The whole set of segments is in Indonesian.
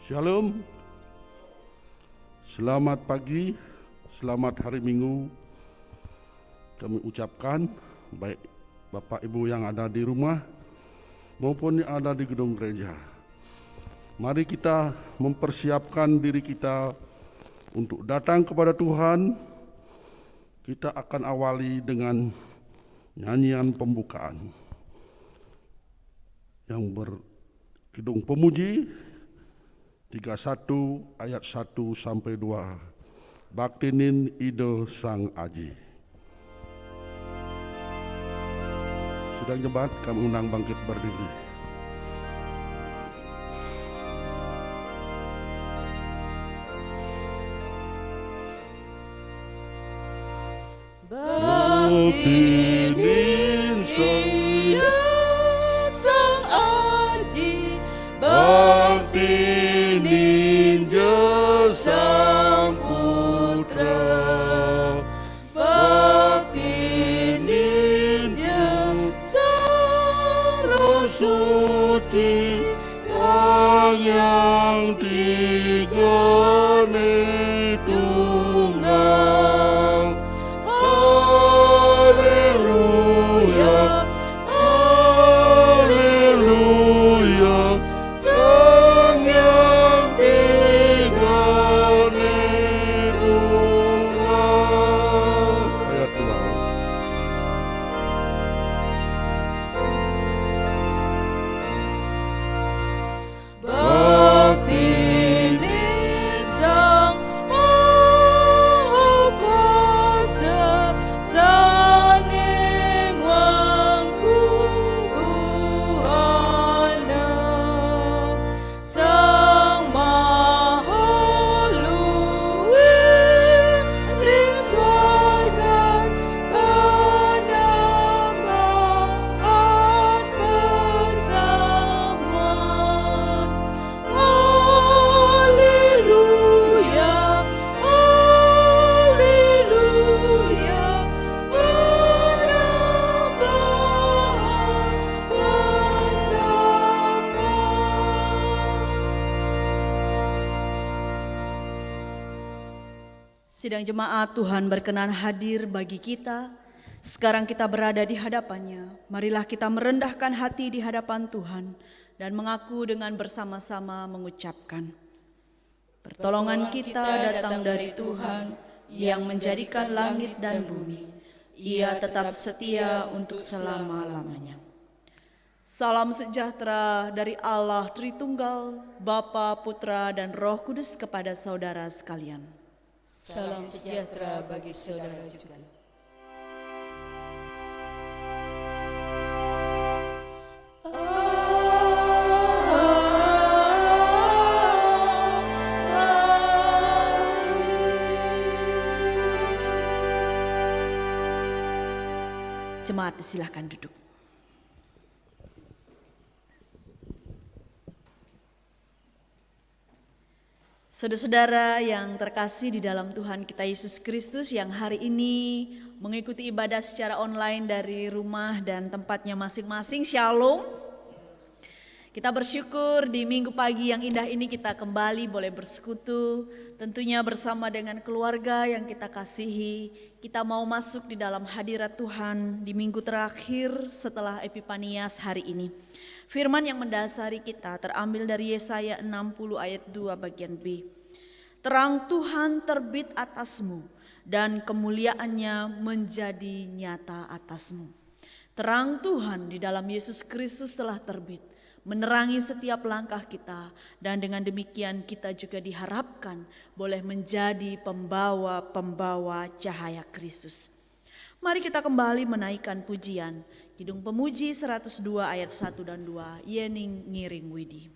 Shalom, selamat pagi, selamat hari Minggu. Kami ucapkan baik Bapak Ibu yang ada di rumah maupun yang ada di gedung gereja. Mari kita mempersiapkan diri kita untuk datang kepada Tuhan. Kita akan awali dengan nyanyian pembukaan yang berkidung pemuji 31 ayat 1 sampai 2. Baktinin ide Sang Aji. Sidang jemaat, kami undang bangkit berdiri. Baktinin Sang Aji, baktinin Sang Putra, baktinin Sang Roh Suci, Sang yang tiga Tunggal. Haleluya, haleluya, Sang yang tiga Tunggal. Ayat 2. Baktinin Sang Maha Kuasa, Saning Wangku Buana, Sang Maha Luwih ring swargan panambahan pesaman. Haleluya, haleluya, penambahan pesaman. Sidang jemaat, Tuhan berkenan hadir bagi kita. Sekarang kita berada di hadapannya. Marilah kita merendahkan hati di hadapan Tuhan dan mengaku dengan bersama-sama mengucapkan, pertolongan kita datang dari Tuhan yang menjadikan langit dan bumi. Ia tetap setia untuk selama-lamanya. Salam sejahtera dari Allah Tritunggal, Bapa, Putra, dan Roh Kudus kepada saudara sekalian. Salam sejahtera bagi saudara juga. Jemaat silakan duduk. Saudara-saudara yang terkasih di dalam Tuhan kita Yesus Kristus yang hari ini mengikuti ibadah secara online dari rumah dan tempatnya masing-masing, Shalom. Kita bersyukur di minggu pagi yang indah ini kita kembali boleh bersekutu, tentunya bersama dengan keluarga yang kita kasihi. Kita mau masuk di dalam hadirat Tuhan di minggu terakhir setelah Epifanias hari ini. Firman yang mendasari kita terambil dari Yesaya 60 ayat 2 bagian B. Terang Tuhan terbit atasmu dan kemuliaannya menjadi nyata atasmu. Terang Tuhan di dalam Yesus Kristus telah terbit, menerangi setiap langkah kita, dan dengan demikian kita juga diharapkan boleh menjadi pembawa-pembawa cahaya Kristus. Mari kita kembali menaikkan pujian. Kidung Pemuji 102 ayat 1 dan 2, Yening Ngiring Widi.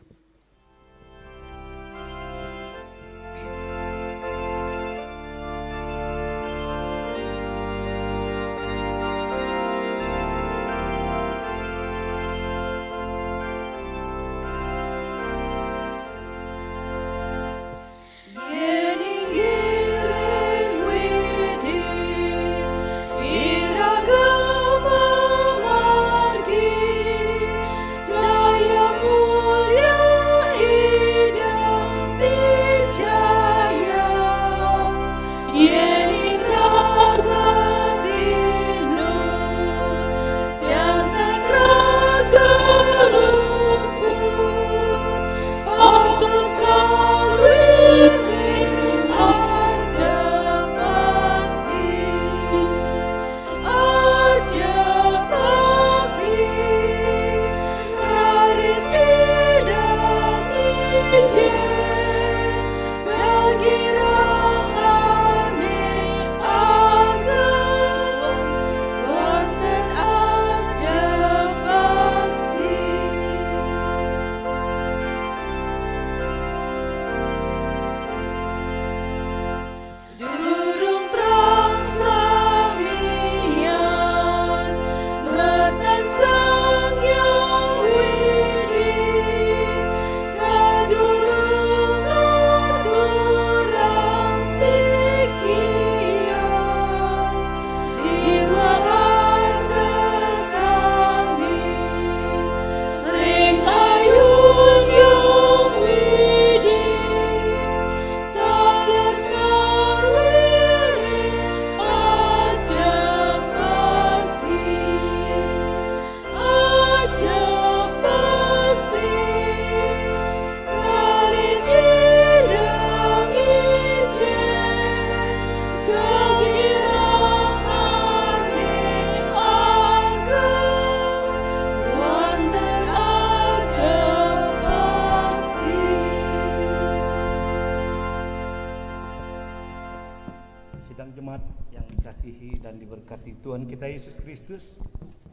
Tuhan kita Yesus Kristus,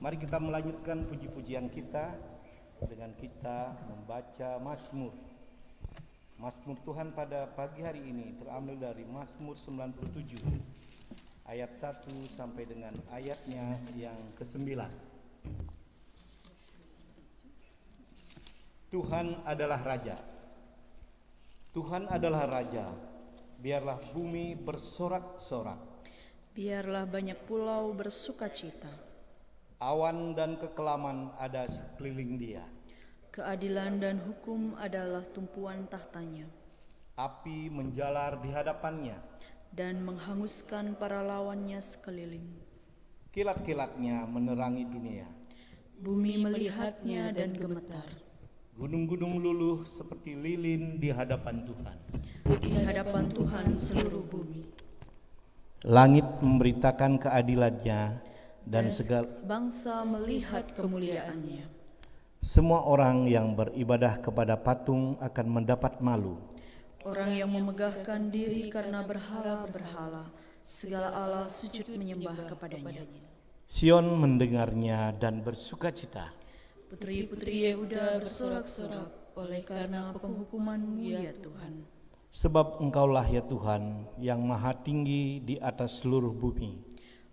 mari kita melanjutkan puji-pujian kita dengan kita membaca Mazmur. Mazmur Tuhan pada pagi hari ini terambil dari Mazmur 97 ayat 1 sampai dengan ayatnya yang ke-9. Tuhan adalah Raja. Tuhan adalah Raja. Biarlah bumi bersorak-sorak. Biarlah banyak pulau bersukacita. Awan dan kekelaman ada sekeliling dia. Keadilan dan hukum adalah tumpuan tahtanya. Api menjalar di hadapannya. Dan menghanguskan para lawannya sekeliling. Kilat-kilatnya menerangi dunia. Bumi melihatnya dan gemetar. Gunung-gunung luluh seperti lilin di hadapan Tuhan. Di hadapan Tuhan seluruh bumi. Langit memberitakan keadilannya dan segala bangsa melihat kemuliaannya. Semua orang yang beribadah kepada patung akan mendapat malu. Orang yang memegahkan diri karena berhala-berhala, segala Allah sujud menyembah kepadanya. Sion mendengarnya dan bersukacita. Putri-putri Yehuda bersorak-sorak oleh karena penghukuman-Mu ya Tuhan. Sebab Engkaulah ya Tuhan yang maha tinggi di atas seluruh bumi.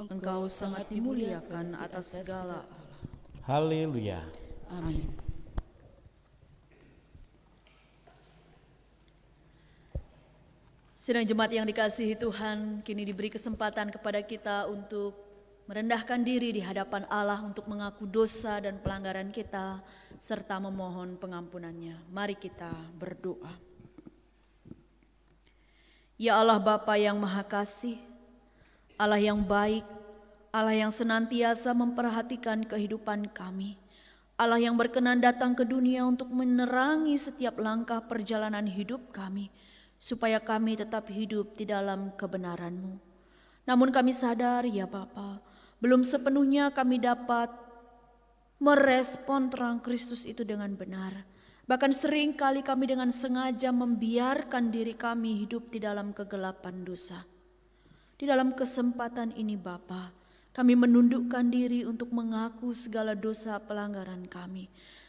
Engkau sangat dimuliakan atas segala Allah. Haleluya. Amin. Sidang jemaat yang dikasihi Tuhan, kini diberi kesempatan kepada kita untuk merendahkan diri di hadapan Allah untuk mengaku dosa dan pelanggaran kita serta memohon pengampunannya. Mari kita berdoa. Ya Allah Bapa yang Maha Kasih, Allah yang baik, Allah yang senantiasa memperhatikan kehidupan kami, Allah yang berkenan datang ke dunia untuk menerangi setiap langkah perjalanan hidup kami, supaya kami tetap hidup di dalam kebenaran-Mu. Namun kami sadar ya Bapa, belum sepenuhnya kami dapat merespon terang Kristus itu dengan benar. Bahkan sering kali kami dengan sengaja membiarkan diri kami hidup di dalam kegelapan dosa. Di dalam kesempatan ini Bapa, kami menundukkan diri untuk mengaku segala dosa pelanggaran kami,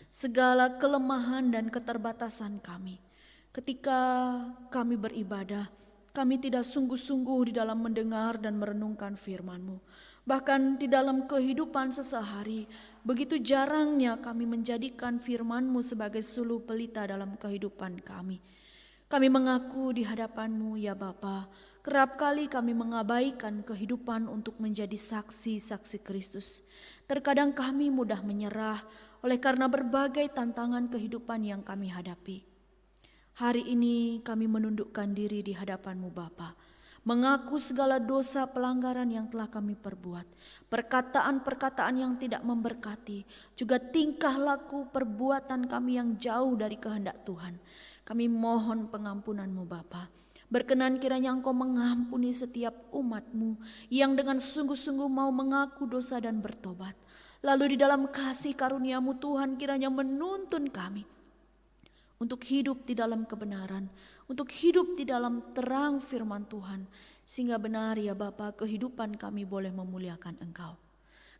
segala kelemahan dan keterbatasan kami. Ketika kami beribadah, kami tidak sungguh-sungguh di dalam mendengar dan merenungkan firman-Mu. Bahkan di dalam kehidupan sehari-hari, begitu jarangnya kami menjadikan firman-Mu sebagai suluh pelita dalam kehidupan kami. Kami mengaku di hadapan-Mu ya Bapa, kerap kali kami mengabaikan kehidupan untuk menjadi saksi-saksi Kristus. Terkadang kami mudah menyerah oleh karena berbagai tantangan kehidupan yang kami hadapi. Hari ini kami menundukkan diri di hadapan-Mu Bapa, mengaku segala dosa pelanggaran yang telah kami perbuat, perkataan-perkataan yang tidak memberkati, juga tingkah laku perbuatan kami yang jauh dari kehendak Tuhan. Kami mohon pengampunan-Mu Bapa. Berkenan kiranya Engkau mengampuni setiap umat-Mu yang dengan sungguh-sungguh mau mengaku dosa dan bertobat. Lalu di dalam kasih karunia-Mu Tuhan kiranya menuntun kami untuk hidup di dalam kebenaran, untuk hidup di dalam terang firman Tuhan, sehingga benar ya Bapa, kehidupan kami boleh memuliakan Engkau.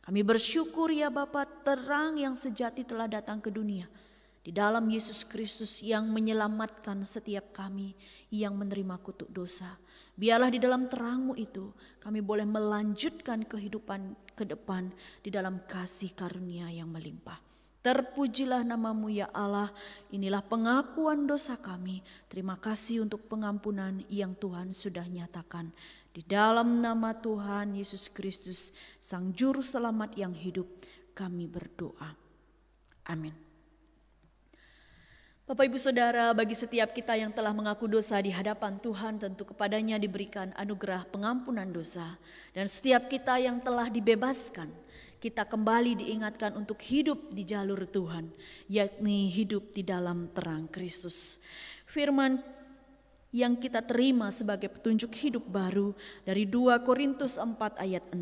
Kami bersyukur ya Bapa, terang yang sejati telah datang ke dunia di dalam Yesus Kristus yang menyelamatkan setiap kami yang menerima kutuk dosa. Biarlah di dalam terang-Mu itu kami boleh melanjutkan kehidupan ke depan di dalam kasih karunia yang melimpah. Terpujilah nama-Mu ya Allah, inilah pengakuan dosa kami. Terima kasih untuk pengampunan yang Tuhan sudah nyatakan. Di dalam nama Tuhan Yesus Kristus, Sang Juru Selamat yang hidup, kami berdoa. Amin. Bapak Ibu Saudara, bagi setiap kita yang telah mengaku dosa di hadapan Tuhan, tentu kepadanya diberikan anugerah pengampunan dosa. Dan setiap kita yang telah dibebaskan, kita kembali diingatkan untuk hidup di jalur Tuhan, yakni hidup di dalam terang Kristus. Firman yang kita terima sebagai petunjuk hidup baru dari 2 Korintus 4 ayat 6.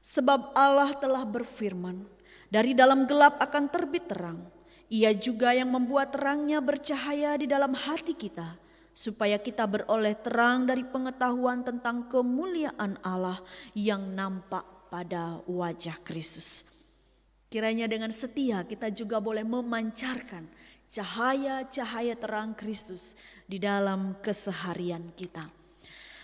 Sebab Allah telah berfirman, dari dalam gelap akan terbit terang. Ia juga yang membuat terangnya bercahaya di dalam hati kita, supaya kita beroleh terang dari pengetahuan tentang kemuliaan Allah yang nampak pada wajah Kristus. Kiranya dengan setia kita juga boleh memancarkan cahaya-cahaya terang Kristus di dalam keseharian kita.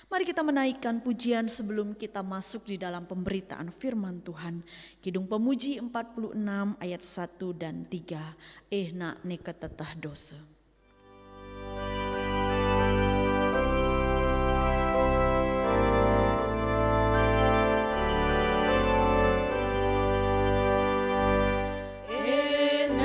Mari kita menaikkan pujian sebelum kita masuk di dalam pemberitaan firman Tuhan. Kidung Pemuji 46 ayat 1 dan 3. Nak neketetah dosa. Ia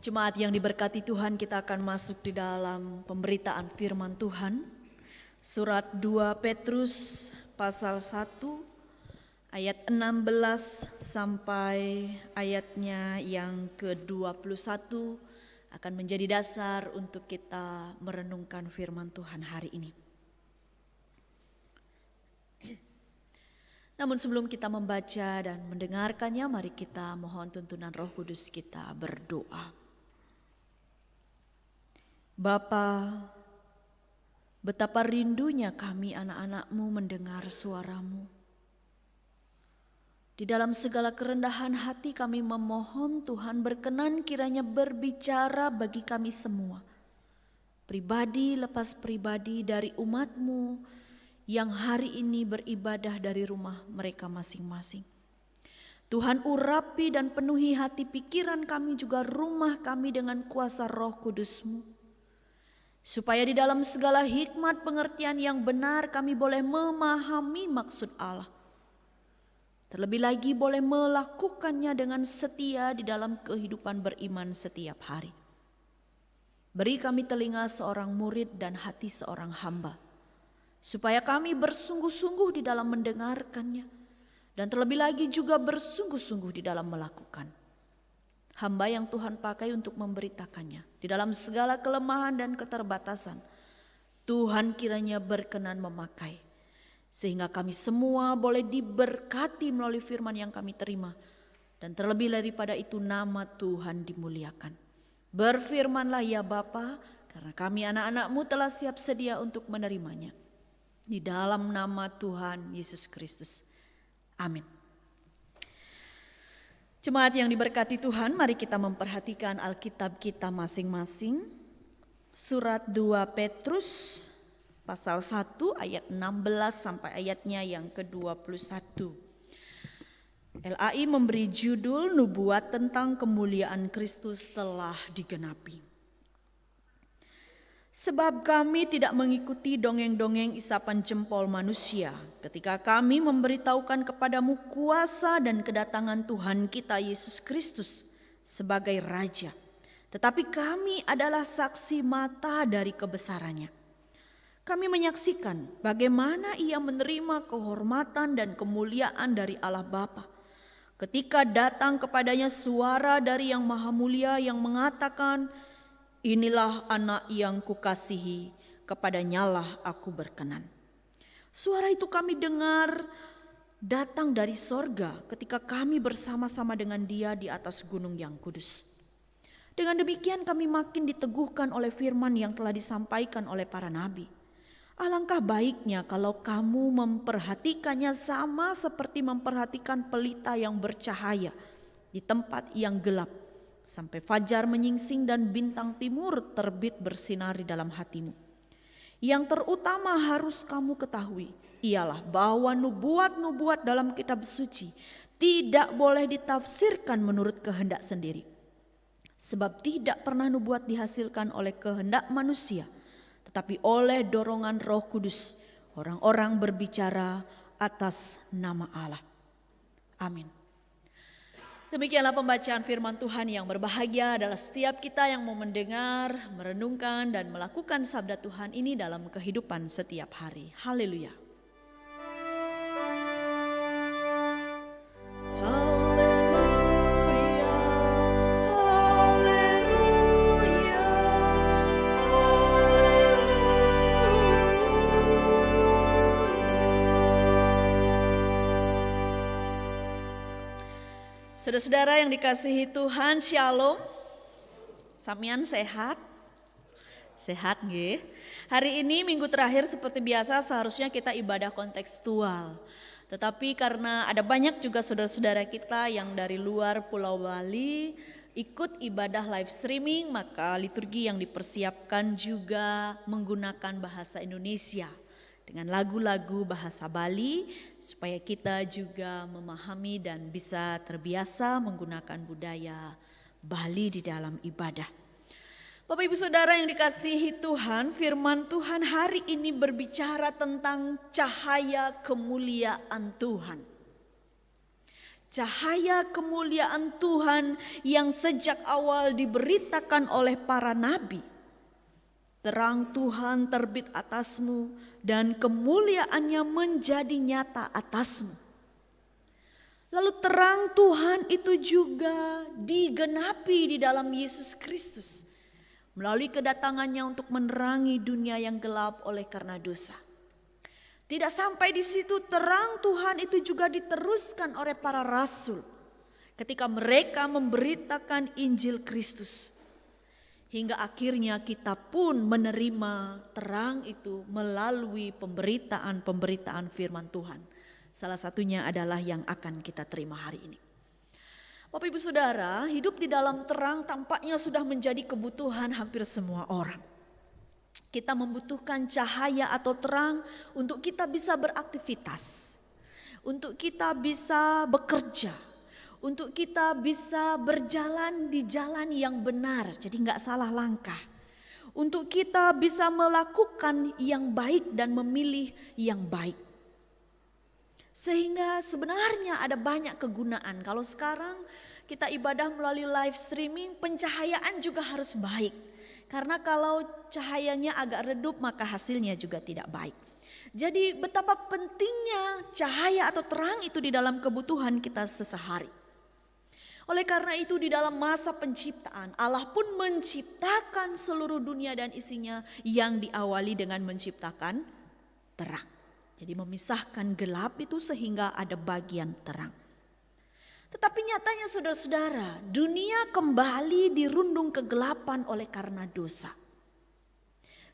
Jemaat yang diberkati Tuhan, kita akan masuk di dalam pemberitaan firman Tuhan. Surat 2 Petrus pasal 1 ayat 16 sampai ayatnya yang ke-21 akan menjadi dasar untuk kita merenungkan firman Tuhan hari ini. Namun sebelum kita membaca dan mendengarkannya, mari kita mohon tuntunan Roh Kudus, kita berdoa. Bapa, betapa rindunya kami anak-anak-Mu mendengar suara-Mu. Di dalam segala kerendahan hati kami memohon Tuhan berkenan kiranya berbicara bagi kami semua. Pribadi lepas pribadi dari umat-Mu yang hari ini beribadah dari rumah mereka masing-masing. Tuhan, urapi dan penuhi hati pikiran kami juga rumah kami dengan kuasa Roh Kudus-Mu. Supaya di dalam segala hikmat pengertian yang benar kami boleh memahami maksud Allah. Terlebih lagi boleh melakukannya dengan setia di dalam kehidupan beriman setiap hari. Beri kami telinga seorang murid dan hati seorang hamba. Supaya kami bersungguh-sungguh di dalam mendengarkannya. Dan terlebih lagi juga bersungguh-sungguh di dalam melakukan. Hamba yang Tuhan pakai untuk memberitakannya. Di dalam segala kelemahan dan keterbatasan, Tuhan kiranya berkenan memakai. Sehingga kami semua boleh diberkati melalui firman yang kami terima. Dan terlebih daripada itu nama Tuhan dimuliakan. Berfirmanlah ya Bapa, karena kami anak-anak-Mu telah siap sedia untuk menerimanya. Di dalam nama Tuhan Yesus Kristus. Amin. Jemaat yang diberkati Tuhan, mari kita memperhatikan Alkitab kita masing-masing. Surat 2 Petrus pasal 1 ayat 16 sampai ayatnya yang ke-21. LAI memberi judul Nubuat tentang kemuliaan Kristus telah digenapi. Sebab kami tidak mengikuti dongeng-dongeng isapan jempol manusia ketika kami memberitahukan kepadamu kuasa dan kedatangan Tuhan kita Yesus Kristus sebagai Raja. Tetapi kami adalah saksi mata dari kebesarannya. Kami menyaksikan bagaimana ia menerima kehormatan dan kemuliaan dari Allah Bapa. Ketika datang kepadanya suara dari Yang Maha Mulia yang mengatakan, "Inilah anak yang kukasihi, kepadanyalah aku berkenan." Suara itu kami dengar datang dari sorga ketika kami bersama-sama dengan Dia di atas gunung yang kudus. Dengan demikian kami makin diteguhkan oleh firman yang telah disampaikan oleh para nabi. Alangkah baiknya kalau kamu memperhatikannya sama seperti memperhatikan pelita yang bercahaya di tempat yang gelap. Sampai fajar menyingsing dan bintang timur terbit bersinar di dalam hatimu. Yang terutama harus kamu ketahui ialah bahwa nubuat-nubuat dalam kitab suci tidak boleh ditafsirkan menurut kehendak sendiri. Sebab tidak pernah nubuat dihasilkan oleh kehendak manusia, tetapi oleh dorongan Roh Kudus orang-orang berbicara atas nama Allah. Amin. Demikianlah pembacaan firman Tuhan. Yang berbahagia adalah setiap kita yang mau mendengar, merenungkan, dan melakukan sabda Tuhan ini dalam kehidupan setiap hari. Haleluya. Saudara-saudara yang dikasihi Tuhan, Shalom. Samian sehat? Sehat nggih? Hari ini minggu terakhir seperti biasa seharusnya kita ibadah kontekstual. Tetapi karena ada banyak juga saudara-saudara kita yang dari luar Pulau Bali ikut ibadah live streaming, maka liturgi yang dipersiapkan juga menggunakan bahasa Indonesia dengan lagu-lagu bahasa Bali supaya kita juga memahami dan bisa terbiasa menggunakan budaya Bali di dalam ibadah. Bapak Ibu Saudara yang dikasihi Tuhan, firman Tuhan hari ini berbicara tentang cahaya kemuliaan Tuhan. Cahaya kemuliaan Tuhan yang sejak awal diberitakan oleh para nabi. Terang Tuhan terbit atasmu dan kemuliaannya menjadi nyata atasmu. Lalu terang Tuhan itu juga digenapi di dalam Yesus Kristus melalui kedatangannya untuk menerangi dunia yang gelap oleh karena dosa. Tidak sampai di situ, terang Tuhan itu juga diteruskan oleh para rasul ketika mereka memberitakan Injil Kristus. Hingga akhirnya kita pun menerima terang itu melalui pemberitaan firman Tuhan. Salah satunya adalah yang akan kita terima hari ini. Bapak Ibu Saudara, hidup di dalam terang tampaknya sudah menjadi kebutuhan hampir semua orang. Kita membutuhkan cahaya atau terang untuk kita bisa beraktivitas, untuk kita bisa bekerja, untuk kita bisa berjalan di jalan yang benar, jadi nggak salah langkah. Untuk kita bisa melakukan yang baik dan memilih yang baik. Sehingga sebenarnya ada banyak kegunaan. Kalau sekarang kita ibadah melalui live streaming, pencahayaan juga harus baik. Karena kalau cahayanya agak redup maka hasilnya juga tidak baik. Jadi betapa pentingnya cahaya atau terang itu di dalam kebutuhan kita sehari-hari. Oleh karena itu di dalam masa penciptaan Allah pun menciptakan seluruh dunia dan isinya yang diawali dengan menciptakan terang. Jadi memisahkan gelap itu sehingga ada bagian terang. Tetapi nyatanya saudara-saudara, dunia kembali dirundung kegelapan oleh karena dosa.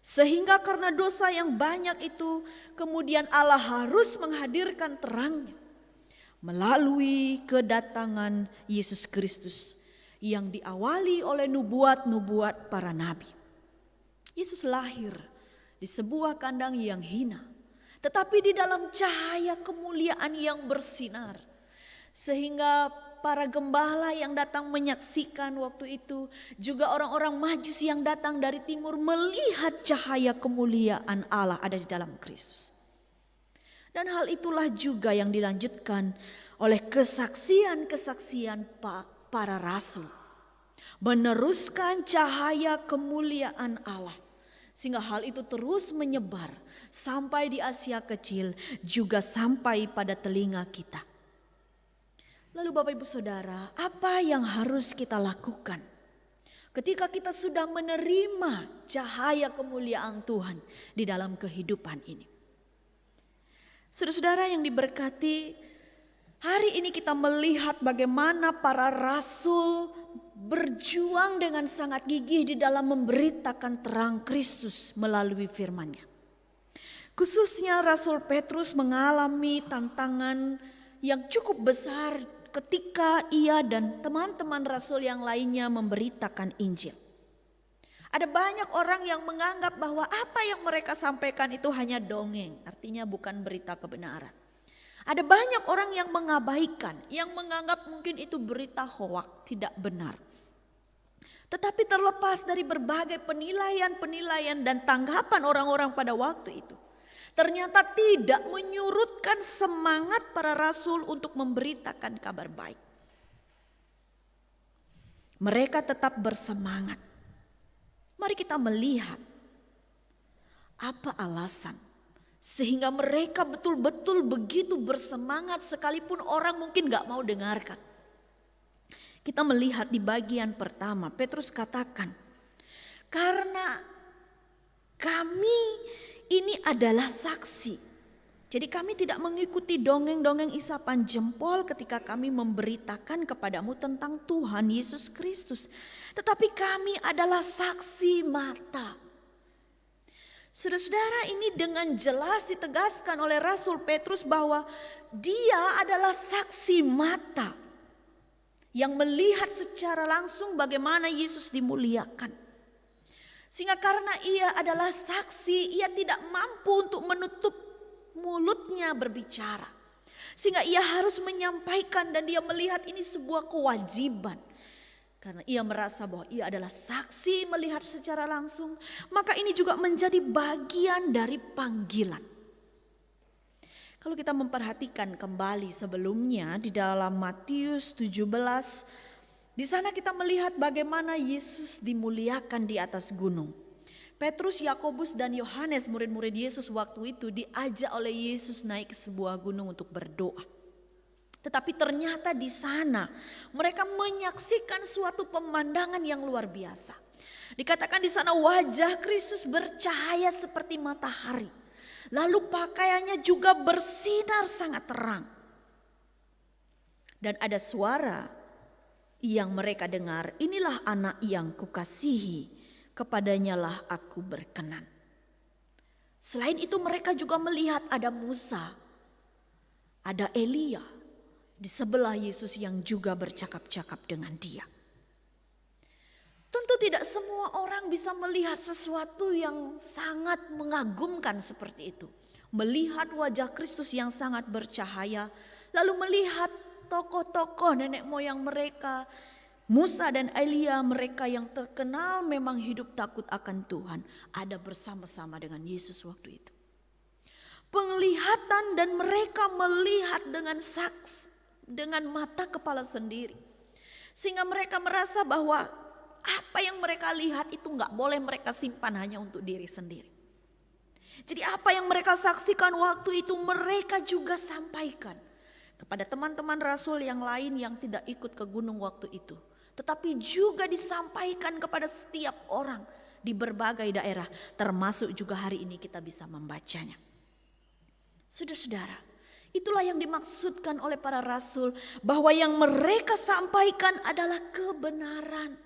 Sehingga karena dosa yang banyak itu, kemudian Allah harus menghadirkan terangnya melalui kedatangan Yesus Kristus yang diawali oleh nubuat-nubuat para nabi. Yesus lahir di sebuah kandang yang hina, tetapi di dalam cahaya kemuliaan yang bersinar. Sehingga para gembala yang datang menyaksikan waktu itu, juga orang-orang Majus yang datang dari timur melihat cahaya kemuliaan Allah ada di dalam Kristus. Dan hal itulah juga yang dilanjutkan oleh kesaksian-kesaksian para rasul. Meneruskan cahaya kemuliaan Allah. Sehingga hal itu terus menyebar sampai di Asia Kecil, juga sampai pada telinga kita. Lalu Bapak Ibu Saudara, apa yang harus kita lakukan ketika kita sudah menerima cahaya kemuliaan Tuhan di dalam kehidupan ini? Saudara-saudara yang diberkati, hari ini kita melihat bagaimana para rasul berjuang dengan sangat gigih di dalam memberitakan terang Kristus melalui firman-Nya. Khususnya Rasul Petrus mengalami tantangan yang cukup besar ketika ia dan teman-teman rasul yang lainnya memberitakan Injil. Ada banyak orang yang menganggap bahwa apa yang mereka sampaikan itu hanya dongeng, artinya bukan berita kebenaran. Ada banyak orang yang mengabaikan, yang menganggap mungkin itu berita hoak, tidak benar. Tetapi terlepas dari berbagai penilaian-penilaian dan tanggapan orang-orang pada waktu itu, ternyata tidak menyurutkan semangat para rasul untuk memberitakan kabar baik. Mereka tetap bersemangat. Mari kita melihat apa alasan sehingga mereka betul-betul begitu bersemangat sekalipun orang mungkin gak mau dengarkan. Kita melihat di bagian pertama, Petrus katakan, karena kami ini adalah saksi. Jadi kami tidak mengikuti dongeng-dongeng isapan jempol ketika kami memberitakan kepadamu tentang Tuhan Yesus Kristus. Tetapi kami adalah saksi mata. Saudara-saudara, ini dengan jelas ditegaskan oleh Rasul Petrus bahwa dia adalah saksi mata yang melihat secara langsung bagaimana Yesus dimuliakan. Sehingga karena ia adalah saksi, ia tidak mampu untuk menutup mulutnya berbicara. Sehingga ia harus menyampaikan dan dia melihat ini sebuah kewajiban. Karena ia merasa bahwa ia adalah saksi melihat secara langsung, maka ini juga menjadi bagian dari panggilan. Kalau kita memperhatikan kembali sebelumnya di dalam Matius 17, di sana kita melihat bagaimana Yesus dimuliakan di atas gunung. Petrus, Yakobus dan Yohanes, murid-murid Yesus waktu itu, diajak oleh Yesus naik ke sebuah gunung untuk berdoa. Tetapi ternyata di sana mereka menyaksikan suatu pemandangan yang luar biasa. Dikatakan di sana wajah Kristus bercahaya seperti matahari. Lalu pakaiannya juga bersinar sangat terang. Dan ada suara yang mereka dengar, inilah anak yang kukasihi, kepadanya lah aku berkenan. Selain itu mereka juga melihat ada Musa, ada Elia di sebelah Yesus yang juga bercakap-cakap dengan dia. Tentu tidak semua orang bisa melihat sesuatu yang sangat mengagumkan seperti itu. Melihat wajah Kristus yang sangat bercahaya, lalu melihat tokoh-tokoh nenek moyang mereka, Musa dan Elia, mereka yang terkenal memang hidup takut akan Tuhan, ada bersama-sama dengan Yesus waktu itu. Penglihatan dan mereka melihat dengan saks, dengan mata kepala sendiri. Sehingga mereka merasa bahwa apa yang mereka lihat itu gak boleh mereka simpan hanya untuk diri sendiri. Jadi apa yang mereka saksikan waktu itu mereka juga sampaikan kepada teman-teman rasul yang lain yang tidak ikut ke gunung waktu itu. Tetapi juga disampaikan kepada setiap orang di berbagai daerah, termasuk juga hari ini kita bisa membacanya. Saudara-saudara, itulah yang dimaksudkan oleh para rasul, bahwa yang mereka sampaikan adalah kebenaran.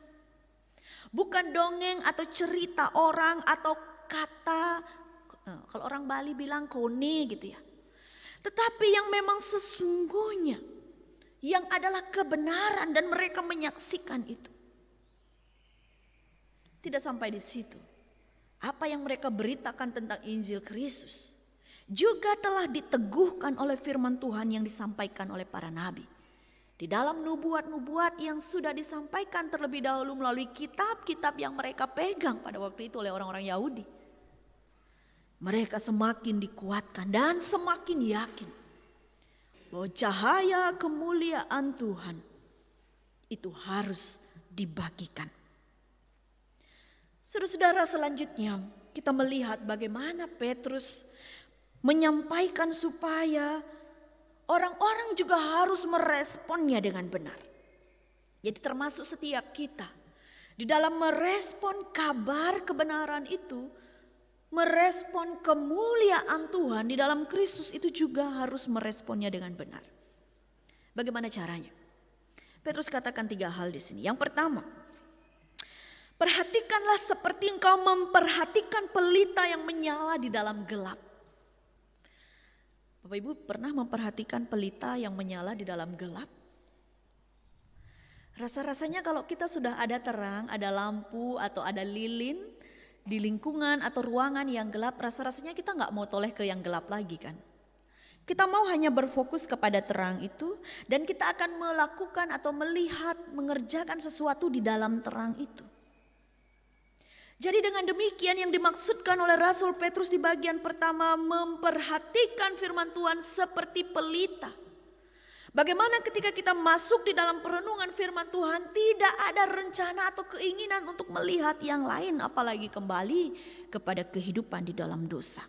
Bukan dongeng atau cerita orang atau kata, kalau orang Bali bilang kone gitu ya. Tetapi yang memang sesungguhnya, yang adalah kebenaran dan mereka menyaksikan itu. Tidak sampai di situ. Apa yang mereka beritakan tentang Injil Kristus juga telah diteguhkan oleh firman Tuhan yang disampaikan oleh para nabi. Di dalam nubuat-nubuat yang sudah disampaikan terlebih dahulu melalui kitab-kitab yang mereka pegang pada waktu itu oleh orang-orang Yahudi. Mereka semakin dikuatkan dan semakin yakin bahwa cahaya kemuliaan Tuhan itu harus dibagikan. Saudara-saudara, selanjutnya kita melihat bagaimana Petrus menyampaikan supaya orang-orang juga harus meresponnya dengan benar. Jadi termasuk setiap kita di dalam merespon kabar kebenaran itu, merespon kemuliaan Tuhan di dalam Kristus itu juga harus meresponnya dengan benar. Bagaimana caranya? Petrus katakan 3 hal di sini. Yang pertama, perhatikanlah seperti engkau memperhatikan pelita yang menyala di dalam gelap. Bapak Ibu pernah memperhatikan pelita yang menyala di dalam gelap? Rasa-rasanya kalau kita sudah ada terang, ada lampu atau ada lilin di lingkungan atau ruangan yang gelap, rasa-rasanya kita gak mau toleh ke yang gelap lagi kan. Kita mau hanya berfokus kepada terang itu dan kita akan melakukan atau melihat, mengerjakan sesuatu di dalam terang itu. Jadi dengan demikian yang dimaksudkan oleh Rasul Petrus di bagian pertama, memperhatikan firman Tuhan seperti pelita. Bagaimana ketika kita masuk di dalam perenungan firman Tuhan, tidak ada rencana atau keinginan untuk melihat yang lain, apalagi kembali kepada kehidupan di dalam dosa.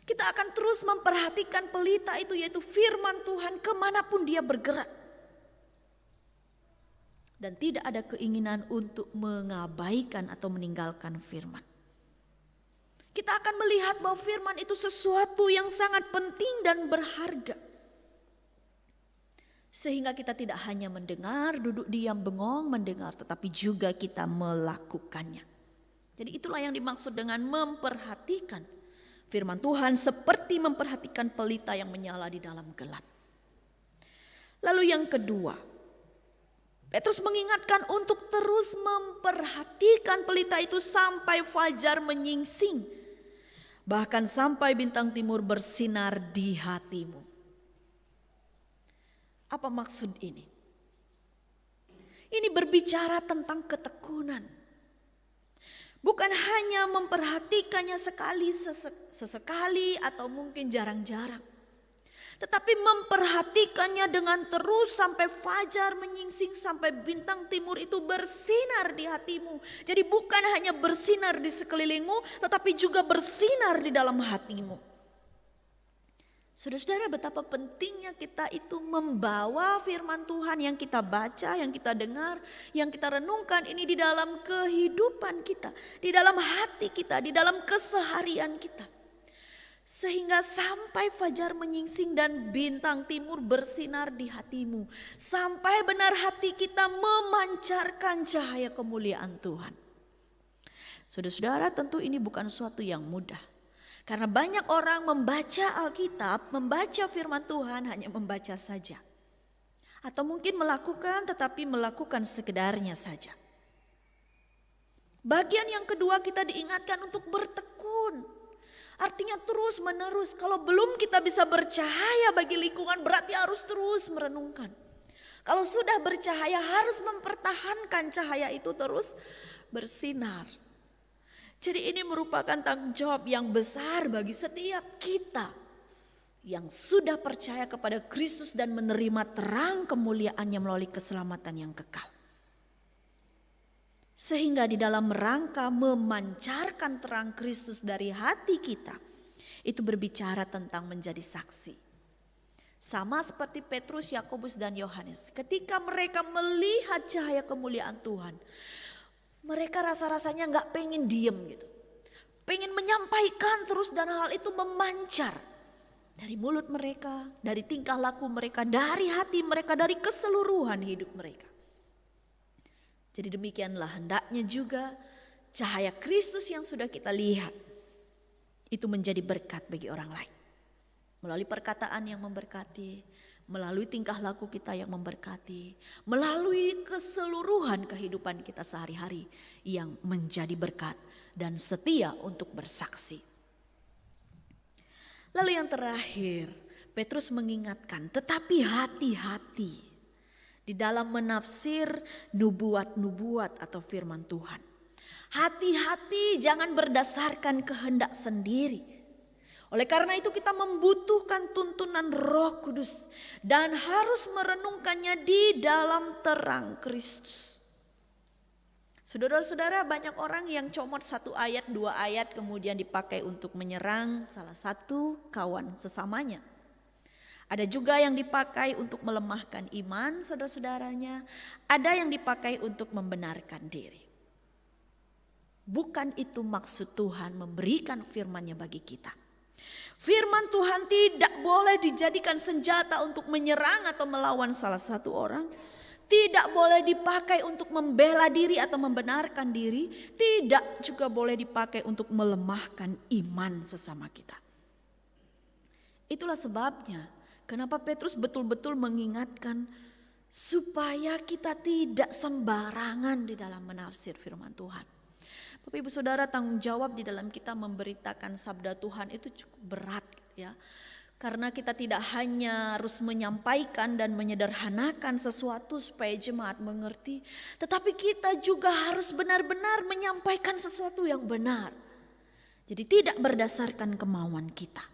Kita akan terus memperhatikan pelita itu, yaitu firman Tuhan kemanapun dia bergerak. Dan tidak ada keinginan untuk mengabaikan atau meninggalkan firman. Kita akan melihat bahwa firman itu sesuatu yang sangat penting dan berharga. Sehingga kita tidak hanya mendengar, duduk diam bengong mendengar, tetapi juga kita melakukannya. Jadi itulah yang dimaksud dengan memperhatikan firman Tuhan seperti memperhatikan pelita yang menyala di dalam gelap. Lalu yang kedua, Petrus mengingatkan untuk terus memperhatikan pelita itu sampai fajar menyingsing. Bahkan sampai bintang timur bersinar di hatimu. Apa maksud ini? Ini berbicara tentang ketekunan. Bukan hanya memperhatikannya sesekali atau mungkin jarang-jarang. Tetapi memperhatikannya dengan terus sampai fajar menyingsing, sampai bintang timur itu bersinar di hatimu. Jadi bukan hanya bersinar di sekelilingmu, tetapi juga bersinar di dalam hatimu. Saudara-saudara, betapa pentingnya kita itu membawa firman Tuhan yang kita baca, yang kita dengar, yang kita renungkan ini di dalam kehidupan kita, di dalam hati kita, di dalam keseharian kita. Sehingga sampai fajar menyingsing dan bintang timur bersinar di hatimu. Sampai benar hati kita memancarkan cahaya kemuliaan Tuhan. Saudara-saudara, tentu ini bukan suatu yang mudah. Karena banyak orang membaca Alkitab, membaca firman Tuhan hanya membaca saja. Atau mungkin melakukan tetapi melakukan sekedarnya saja. Bagian yang kedua, kita diingatkan untuk bertekun. Artinya terus menerus. Kalau belum kita bisa bercahaya bagi lingkungan, berarti harus terus merenungkan. Kalau sudah bercahaya, harus mempertahankan cahaya itu terus bersinar. Jadi ini merupakan tanggung jawab yang besar bagi setiap kita yang sudah percaya kepada Kristus dan menerima terang kemuliaannya melalui keselamatan yang kekal. Sehingga di dalam rangka memancarkan terang Kristus dari hati kita, itu berbicara tentang menjadi saksi. Sama seperti Petrus, Yakobus, dan Yohanes. Ketika mereka melihat cahaya kemuliaan Tuhan, mereka rasa-rasanya gak pengen diem gitu. Pengen menyampaikan terus dan hal itu memancar. Dari mulut mereka, dari tingkah laku mereka, dari hati mereka, dari keseluruhan hidup mereka. Jadi demikianlah hendaknya juga cahaya Kristus yang sudah kita lihat. Itu menjadi berkat bagi orang lain. Melalui perkataan yang memberkati, melalui tingkah laku kita yang memberkati, melalui keseluruhan kehidupan kita sehari-hari yang menjadi berkat dan setia untuk bersaksi. Lalu yang terakhir, Petrus mengingatkan, tetapi hati-hati di dalam menafsir nubuat-nubuat atau firman Tuhan. Hati-hati jangan berdasarkan kehendak sendiri. Oleh karena itu kita membutuhkan tuntunan Roh Kudus dan harus merenungkannya di dalam terang Kristus. Saudara-saudara, banyak orang yang comot 1 ayat, 2 ayat kemudian dipakai untuk menyerang salah satu kawan sesamanya. Ada juga yang dipakai untuk melemahkan iman saudara-saudaranya, ada yang dipakai untuk membenarkan diri. Bukan itu maksud Tuhan memberikan firman-Nya bagi kita. Firman Tuhan tidak boleh dijadikan senjata untuk menyerang atau melawan salah satu orang. Tidak boleh dipakai untuk membela diri atau membenarkan diri. Tidak juga boleh dipakai untuk melemahkan iman sesama kita. Itulah sebabnya kenapa Petrus betul-betul mengingatkan supaya kita tidak sembarangan di dalam menafsir firman Tuhan. Bapak Ibu Saudara, tanggung jawab di dalam kita memberitakan sabda Tuhan itu cukup berat ya. Karena kita tidak hanya harus menyampaikan dan menyederhanakan sesuatu supaya jemaat mengerti, tetapi kita juga harus benar-benar menyampaikan sesuatu yang benar. Jadi tidak berdasarkan kemauan kita.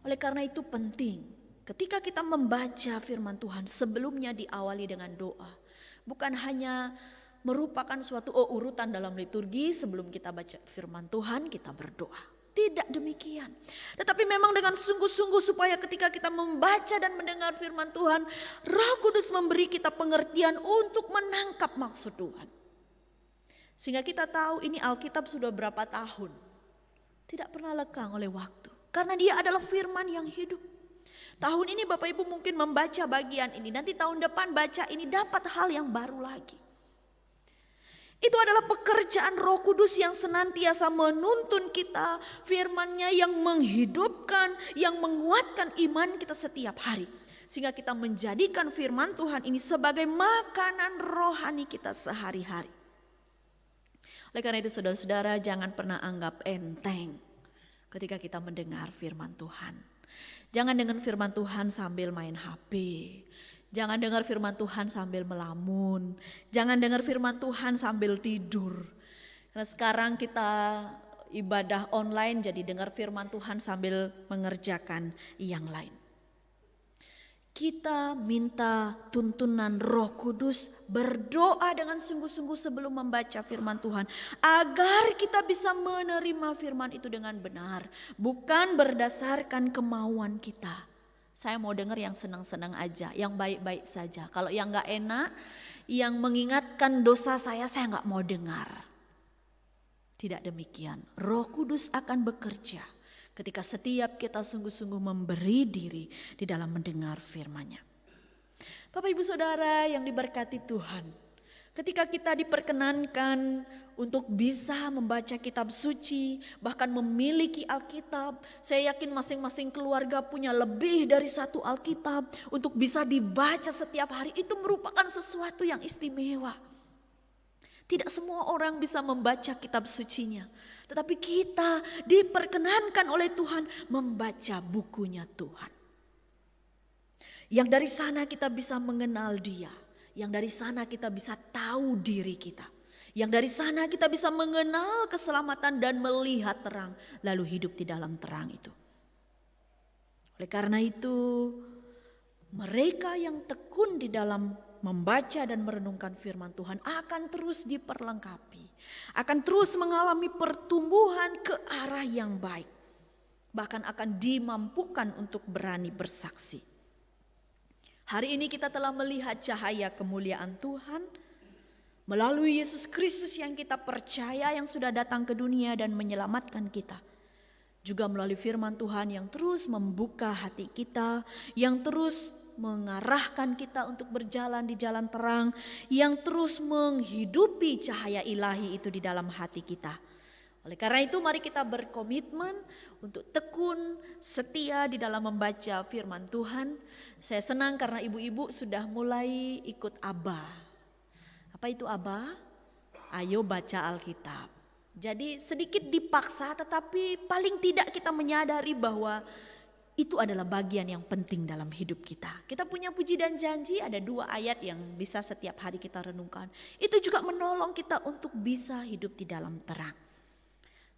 Oleh karena itu penting ketika kita membaca firman Tuhan sebelumnya diawali dengan doa. Bukan hanya merupakan suatu urutan dalam liturgi, sebelum kita baca firman Tuhan kita berdoa. Tidak demikian. Tetapi memang dengan sungguh-sungguh supaya ketika kita membaca dan mendengar firman Tuhan, Roh Kudus memberi kita pengertian untuk menangkap maksud Tuhan. Sehingga kita tahu ini Alkitab sudah berapa tahun. Tidak pernah lekang oleh waktu. Karena dia adalah firman yang hidup. Tahun ini Bapak Ibu mungkin membaca bagian ini. Nanti tahun depan baca ini dapat hal yang baru lagi. Itu adalah pekerjaan Roh Kudus yang senantiasa menuntun kita, firman-Nya yang menghidupkan, yang menguatkan iman kita setiap hari. Sehingga kita menjadikan firman Tuhan ini sebagai makanan rohani kita sehari-hari. Oleh karena itu saudara-saudara, jangan pernah anggap enteng ketika kita mendengar firman Tuhan. Jangan dengar firman Tuhan sambil main HP. Jangan dengar firman Tuhan sambil melamun. Jangan dengar firman Tuhan sambil tidur. Karena sekarang kita ibadah online, jadi dengar firman Tuhan sambil mengerjakan yang lain. Kita minta tuntunan Roh Kudus, berdoa dengan sungguh-sungguh sebelum membaca firman Tuhan, agar kita bisa menerima firman itu dengan benar, bukan berdasarkan kemauan kita. Saya mau dengar yang senang-senang aja, yang baik-baik saja. Kalau yang gak enak, yang mengingatkan dosa saya gak mau dengar. Tidak demikian, Roh Kudus akan bekerja ketika setiap kita sungguh-sungguh memberi diri di dalam mendengar firman-Nya. Bapak Ibu Saudara yang diberkati Tuhan, ketika kita diperkenankan untuk bisa membaca kitab suci, bahkan memiliki Alkitab, saya yakin masing-masing keluarga punya lebih dari satu Alkitab untuk bisa dibaca setiap hari, itu merupakan sesuatu yang istimewa. Tidak semua orang bisa membaca kitab sucinya, tetapi kita diperkenankan oleh Tuhan membaca bukunya Tuhan. Yang dari sana kita bisa mengenal Dia, yang dari sana kita bisa tahu diri kita, yang dari sana kita bisa mengenal keselamatan dan melihat terang, lalu hidup di dalam terang itu. Oleh karena itu, mereka yang tekun di dalam membaca dan merenungkan firman Tuhan akan terus diperlengkapi, akan terus mengalami pertumbuhan ke arah yang baik, bahkan akan dimampukan untuk berani bersaksi. Hari ini kita telah melihat cahaya kemuliaan Tuhan melalui Yesus Kristus yang kita percaya, yang sudah datang ke dunia dan menyelamatkan kita. Juga melalui firman Tuhan yang terus membuka hati kita, yang terus mengarahkan kita untuk berjalan di jalan terang, yang terus menghidupi cahaya ilahi itu di dalam hati kita. Oleh karena itu mari kita berkomitmen untuk tekun setia di dalam membaca firman Tuhan. Saya senang karena ibu-ibu sudah mulai ikut ABA. Apa itu ABA? Ayo baca Alkitab. Jadi sedikit dipaksa, tetapi paling tidak kita menyadari bahwa itu adalah bagian yang penting dalam hidup kita. Kita punya puji dan janji, ada 2 ayat yang bisa setiap hari kita renungkan. Itu juga menolong kita untuk bisa hidup di dalam terang.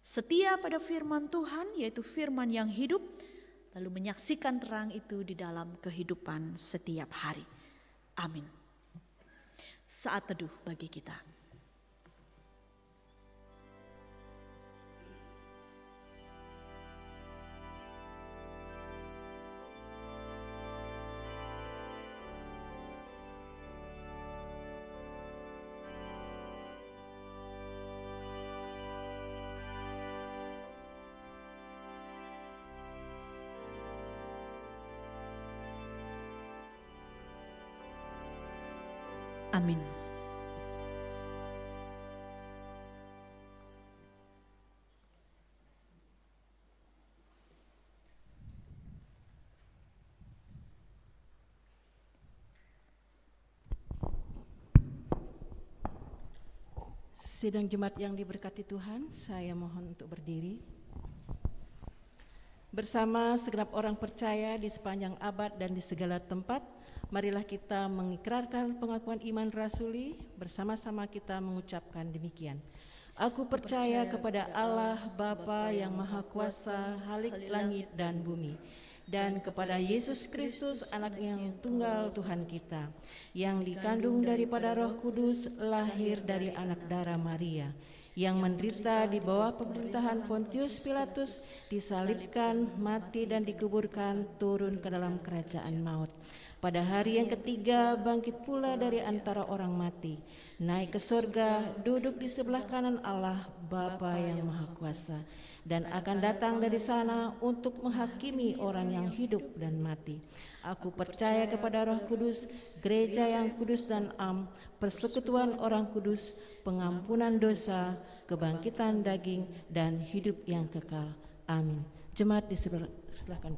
Setia pada firman Tuhan, yaitu firman yang hidup, lalu menyaksikan terang itu di dalam kehidupan setiap hari. Amin. Saat teduh bagi kita. Amin. Sidang Jemaat yang diberkati Tuhan, saya mohon untuk berdiri. Bersama segenap orang percaya di sepanjang abad dan di segala tempat, marilah kita mengikrarkan pengakuan iman rasuli, bersama-sama kita mengucapkan demikian. Aku percaya kepada Allah Bapa yang Maha Kuasa, Halik langit dan bumi, dan kepada Yesus Kristus, Anak yang tunggal Tuhan kita, yang dikandung daripada Roh Kudus, lahir dari anak darah Maria, yang menderita di bawah pemerintahan Pontius Pilatus, disalibkan, mati dan dikuburkan, turun ke dalam kerajaan maut. Pada hari yang ketiga bangkit pula dari antara orang mati, naik ke surga, duduk di sebelah kanan Allah Bapa yang Maha Kuasa, dan akan datang dari sana untuk menghakimi orang yang hidup dan mati. Aku percaya kepada Roh Kudus, gereja yang kudus dan am, persekutuan orang kudus, pengampunan dosa, kebangkitan daging, dan hidup yang kekal. Amin. Jemaat silakan.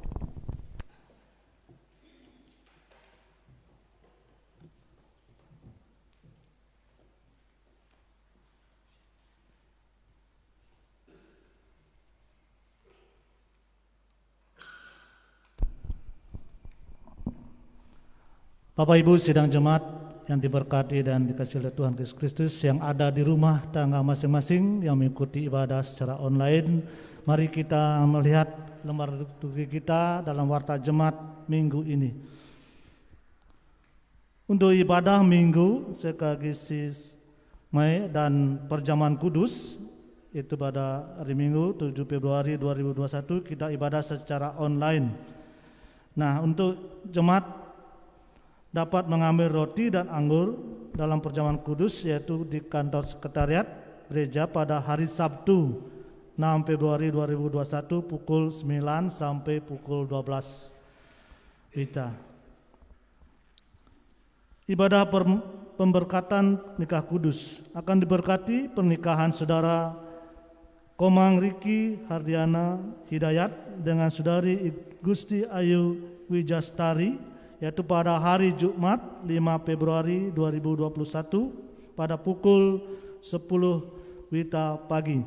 Bapak Ibu sidang jemaat yang diberkati dan dikasihi oleh Tuhan Yesus Kristus, yang ada di rumah tangga masing-masing yang mengikuti ibadah secara online, mari kita melihat lembar liturgi kita dalam warta jemaat minggu ini. Untuk ibadah minggu Sekagisi Mei dan perjamuan kudus, itu pada hari Minggu 7 Februari 2021 kita ibadah secara online. Nah, untuk jemaat dapat mengambil roti dan anggur dalam perjamuan kudus, yaitu di kantor sekretariat gereja pada hari Sabtu 6 Februari 2021 pukul 9 sampai pukul 12 WITA. Ibadah pemberkatan nikah kudus akan diberkati pernikahan saudara Komang Riki Hardiana Hidayat dengan saudari Gusti Ayu Wijastari, yaitu pada hari Jumat 5 Februari 2021 pada pukul 10 WITA pagi.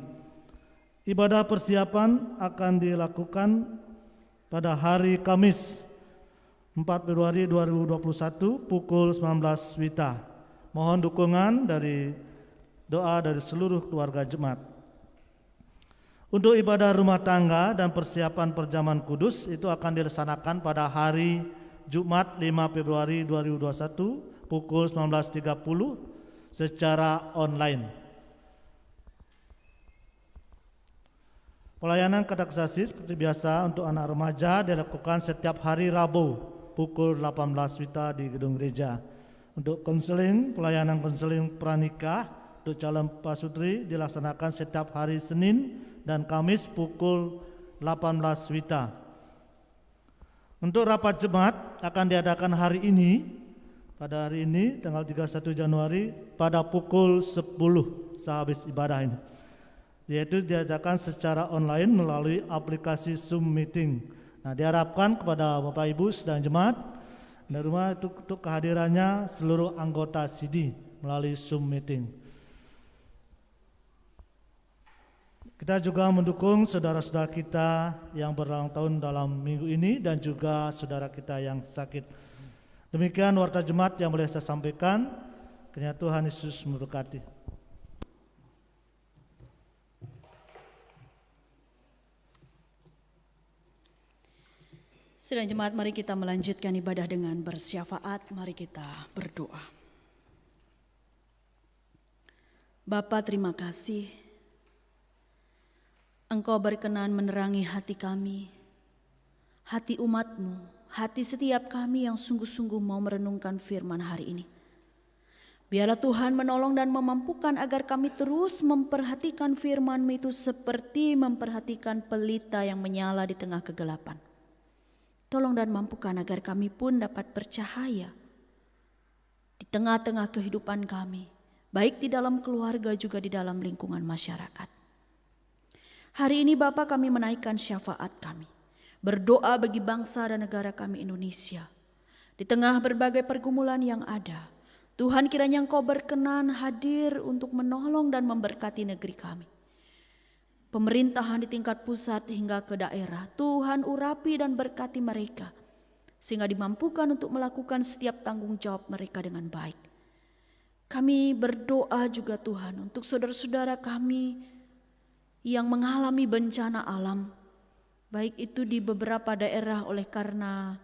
Ibadah persiapan akan dilakukan pada hari Kamis 4 Februari 2021 pukul 19 WITA. Mohon dukungan dari doa dari seluruh keluarga jemaat. Untuk ibadah rumah tangga dan persiapan perjamuan kudus itu akan dilaksanakan pada hari Jumat 5 Februari 2021 pukul 19.30 secara online. Pelayanan kateksasis seperti biasa untuk anak remaja dilakukan setiap hari Rabu pukul 18 WITA di gedung gereja. Untuk konseling, pelayanan konseling pranikah untuk calon pasutri dilaksanakan setiap hari Senin dan Kamis pukul 18 WITA. Untuk rapat jemaat akan diadakan hari ini, pada hari ini tanggal 31 Januari pada pukul 10 sehabis ibadah ini, yaitu diadakan secara online melalui aplikasi Zoom Meeting. Nah, diharapkan kepada Bapak Ibu dan jemaat dari rumah untuk kehadirannya seluruh anggota CD melalui Zoom Meeting. Kita juga mendukung saudara-saudara kita yang berulang tahun dalam minggu ini dan juga saudara kita yang sakit. Demikian warta jemaat yang boleh saya sampaikan. Kiranya Tuhan Yesus memberkati. Sidang jemaat, mari kita melanjutkan ibadah dengan bersyafaat. Mari kita berdoa. Bapa, terima kasih Engkau berkenan menerangi hati kami, hati umat-Mu, hati setiap kami yang sungguh-sungguh mau merenungkan firman hari ini. Biarlah Tuhan menolong dan memampukan agar kami terus memperhatikan firman-Mu itu seperti memperhatikan pelita yang menyala di tengah kegelapan. Tolong dan mampukan agar kami pun dapat bercahaya di tengah-tengah kehidupan kami, baik di dalam keluarga juga di dalam lingkungan masyarakat. Hari ini Bapa, kami menaikkan syafaat kami, berdoa bagi bangsa dan negara kami Indonesia. Di tengah berbagai pergumulan yang ada, Tuhan kiranya Engkau berkenan hadir untuk menolong dan memberkati negeri kami. Pemerintahan di tingkat pusat hingga ke daerah, Tuhan urapi dan berkati mereka, sehingga dimampukan untuk melakukan setiap tanggung jawab mereka dengan baik. Kami berdoa juga Tuhan untuk saudara-saudara kami yang mengalami bencana alam, baik itu di beberapa daerah oleh karena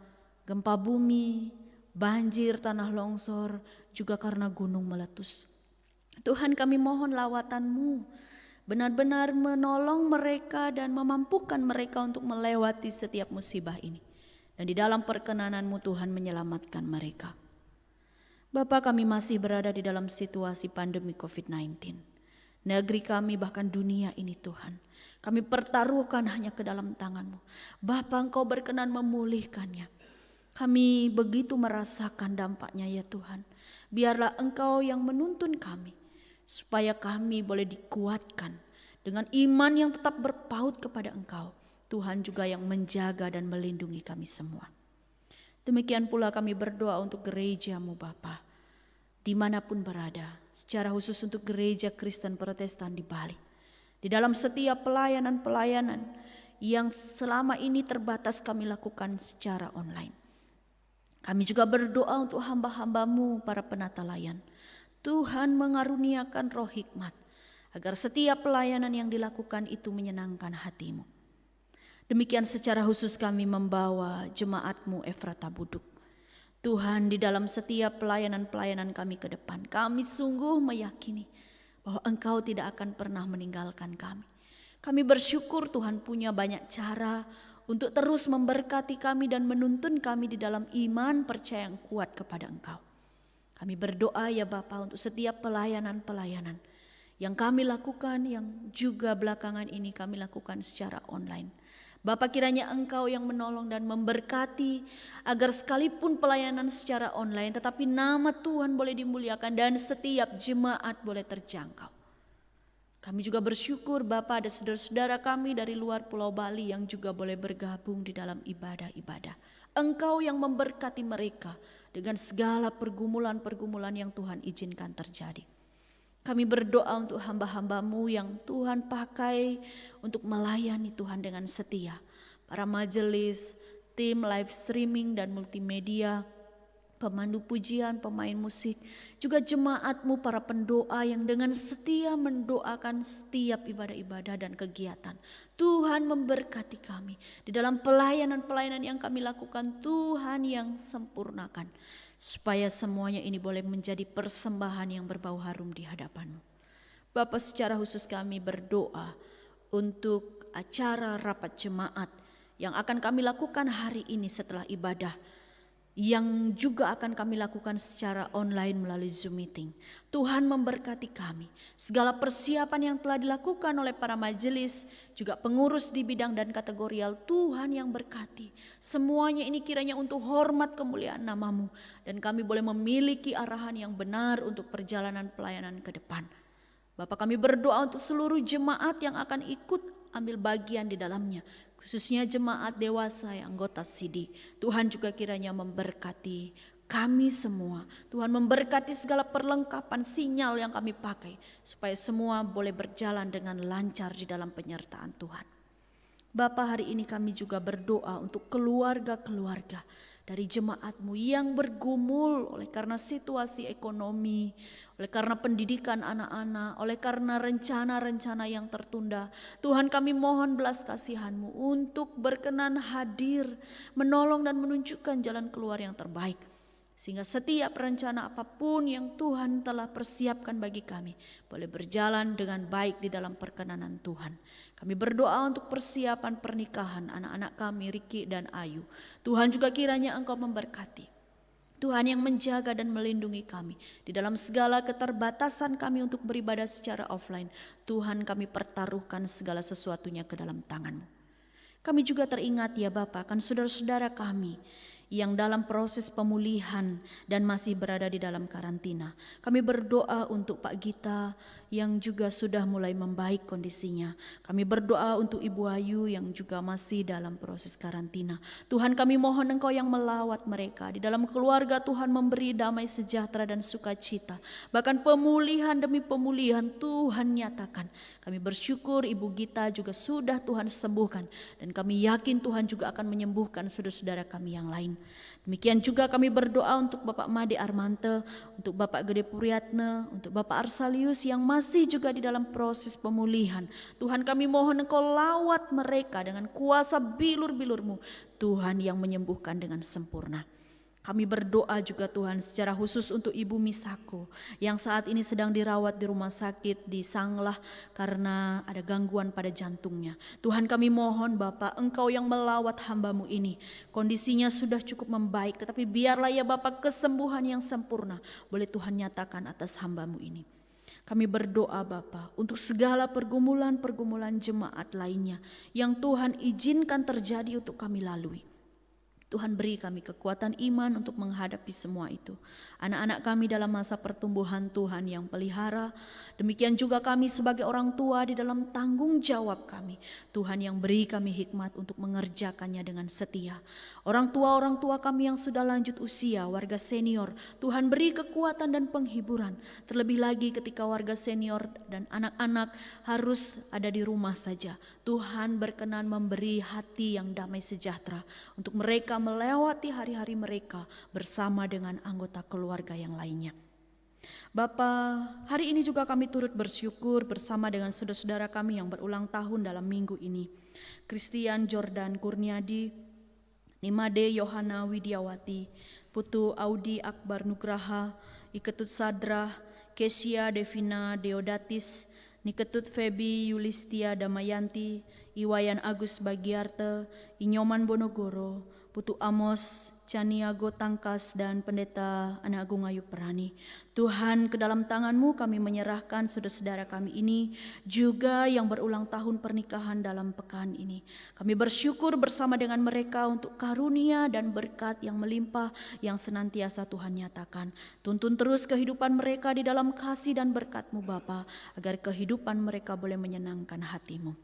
gempa bumi, banjir, tanah longsor, juga karena gunung meletus. Tuhan, kami mohon lawatan-Mu benar-benar menolong mereka dan memampukan mereka untuk melewati setiap musibah ini. Dan di dalam perkenanan-Mu Tuhan menyelamatkan mereka. Bapa, kami masih berada di dalam situasi pandemi COVID-19. Negeri kami bahkan dunia ini Tuhan, kami pertaruhkan hanya ke dalam tangan-Mu. Bapa, Engkau berkenan memulihkannya. Kami begitu merasakan dampaknya ya Tuhan. Biarlah Engkau yang menuntun kami, supaya kami boleh dikuatkan dengan iman yang tetap berpaut kepada Engkau. Tuhan juga yang menjaga dan melindungi kami semua. Demikian pula kami berdoa untuk gereja-Mu Bapa, dimanapun berada, secara khusus untuk gereja Kristen Protestan di Bali. Di dalam setiap pelayanan-pelayanan yang selama ini terbatas kami lakukan secara online. Kami juga berdoa untuk hamba-hamba-Mu para penata layan. Tuhan mengaruniakan roh hikmat agar setiap pelayanan yang dilakukan itu menyenangkan hati-Mu. Demikian secara khusus kami membawa jemaat-Mu Efrata Buduk. Tuhan, di dalam setiap pelayanan-pelayanan kami ke depan, kami sungguh meyakini bahwa Engkau tidak akan pernah meninggalkan kami. Kami bersyukur Tuhan punya banyak cara untuk terus memberkati kami dan menuntun kami di dalam iman percaya yang kuat kepada Engkau. Kami berdoa ya Bapa untuk setiap pelayanan-pelayanan yang kami lakukan, yang juga belakangan ini kami lakukan secara online. Bapa, kiranya Engkau yang menolong dan memberkati agar sekalipun pelayanan secara online tetapi nama Tuhan boleh dimuliakan dan setiap jemaat boleh terjangkau. Kami juga bersyukur Bapa ada saudara-saudara kami dari luar Pulau Bali yang juga boleh bergabung di dalam ibadah-ibadah. Engkau yang memberkati mereka dengan segala pergumulan-pergumulan yang Tuhan izinkan terjadi. Kami berdoa untuk hamba-hamba-Mu yang Tuhan pakai untuk melayani Tuhan dengan setia. Para majelis, tim live streaming dan multimedia, pemandu pujian, pemain musik, juga jemaat-Mu para pendoa yang dengan setia mendoakan setiap ibadah-ibadah dan kegiatan. Tuhan memberkati kami di dalam pelayanan-pelayanan yang kami lakukan. Tuhan yang sempurnakan supaya semuanya ini boleh menjadi persembahan yang berbau harum di hadapan-Mu. Bapa, secara khusus kami berdoa untuk acara rapat jemaat yang akan kami lakukan hari ini setelah ibadah, yang juga akan kami lakukan secara online melalui Zoom meeting. Tuhan memberkati kami. Segala persiapan yang telah dilakukan oleh para majelis, juga pengurus di bidang dan kategorial, Tuhan yang berkati. Semuanya ini kiranya untuk hormat kemuliaan nama-Mu, dan kami boleh memiliki arahan yang benar untuk perjalanan pelayanan ke depan. Bapa, kami berdoa untuk seluruh jemaat yang akan ikut ambil bagian di dalamnya, khususnya jemaat dewasa yang anggota CD. Tuhan juga kiranya memberkati kami semua. Tuhan memberkati segala perlengkapan sinyal yang kami pakai, supaya semua boleh berjalan dengan lancar di dalam penyertaan Tuhan. Bapa, hari ini kami juga berdoa untuk keluarga-keluarga dari jemaat-Mu yang bergumul oleh karena situasi ekonomi, oleh karena pendidikan anak-anak, oleh karena rencana-rencana yang tertunda. Tuhan, kami mohon belas kasihan-Mu untuk berkenan hadir, menolong dan menunjukkan jalan keluar yang terbaik. Sehingga setiap rencana apapun yang Tuhan telah persiapkan bagi kami boleh berjalan dengan baik di dalam perkenanan Tuhan. Kami berdoa untuk persiapan pernikahan anak-anak kami, Riki dan Ayu. Tuhan juga kiranya Engkau memberkati. Tuhan yang menjaga dan melindungi kami di dalam segala keterbatasan kami untuk beribadah secara offline. Tuhan, kami pertaruhkan segala sesuatunya ke dalam tangan-Mu. Kami juga teringat ya Bapa akan saudara-saudara kami yang dalam proses pemulihan dan masih berada di dalam karantina. Kami berdoa untuk Pak Gita yang juga sudah mulai membaik kondisinya. Kami berdoa untuk Ibu Ayu yang juga masih dalam proses karantina. Tuhan, kami mohon Engkau yang melawat mereka. Di dalam keluarga Tuhan memberi damai sejahtera dan sukacita. Bahkan pemulihan demi pemulihan Tuhan nyatakan. Kami bersyukur Ibu Gita juga sudah Tuhan sembuhkan. Dan kami yakin Tuhan juga akan menyembuhkan saudara-saudara kami yang lain. Demikian juga kami berdoa untuk Bapak Made Armante, untuk Bapak Gede Puriatne, untuk Bapak Arsalius yang masih juga di dalam proses pemulihan. Tuhan, kami mohon Engkau lawat mereka dengan kuasa bilur-bilur-Mu. Tuhan yang menyembuhkan dengan sempurna. Kami berdoa juga Tuhan secara khusus untuk Ibu Misako yang saat ini sedang dirawat di rumah sakit di Sanglah karena ada gangguan pada jantungnya. Tuhan, kami mohon Bapak, Engkau yang melawat hamba-Mu ini. Kondisinya sudah cukup membaik, tetapi biarlah ya Bapak kesembuhan yang sempurna boleh Tuhan nyatakan atas hamba-Mu ini. Kami berdoa Bapa untuk segala pergumulan-pergumulan jemaat lainnya yang Tuhan izinkan terjadi untuk kami lalui. Tuhan, beri kami kekuatan iman untuk menghadapi semua itu. Anak-anak kami dalam masa pertumbuhan Tuhan yang pelihara. Demikian juga kami sebagai orang tua di dalam tanggung jawab kami. Tuhan yang beri kami hikmat untuk mengerjakannya dengan setia. Orang tua kami yang sudah lanjut usia, warga senior. Tuhan beri kekuatan dan penghiburan. Terlebih lagi ketika warga senior dan anak-anak harus ada di rumah saja. Tuhan berkenan memberi hati yang damai sejahtera untuk mereka melewati hari-hari mereka bersama dengan anggota keluarga yang lainnya. Bapa, hari ini juga kami turut bersyukur bersama dengan saudara-saudara kami yang berulang tahun dalam minggu ini. Christian Jordan Kurniadi, Nimade Yohana Widiawati, Putu Audi Akbar Nugraha, Iketut Sadrah, Kesia Devina Deodatis, Niketut Febi Yulistia Damayanti, Iwayan Agus Bagiarte, Inyoman Bonogoro, Putu Amos, Caniago Tangkas, dan Pendeta Ana Agung Ayu Perani. Tuhan, ke dalam tangan-Mu kami menyerahkan saudara-saudara kami ini, juga yang berulang tahun pernikahan dalam pekan ini. Kami bersyukur bersama dengan mereka untuk karunia dan berkat yang melimpah yang senantiasa Tuhan nyatakan. Tuntun terus kehidupan mereka di dalam kasih dan berkat-Mu Bapa, agar kehidupan mereka boleh menyenangkan hati-Mu.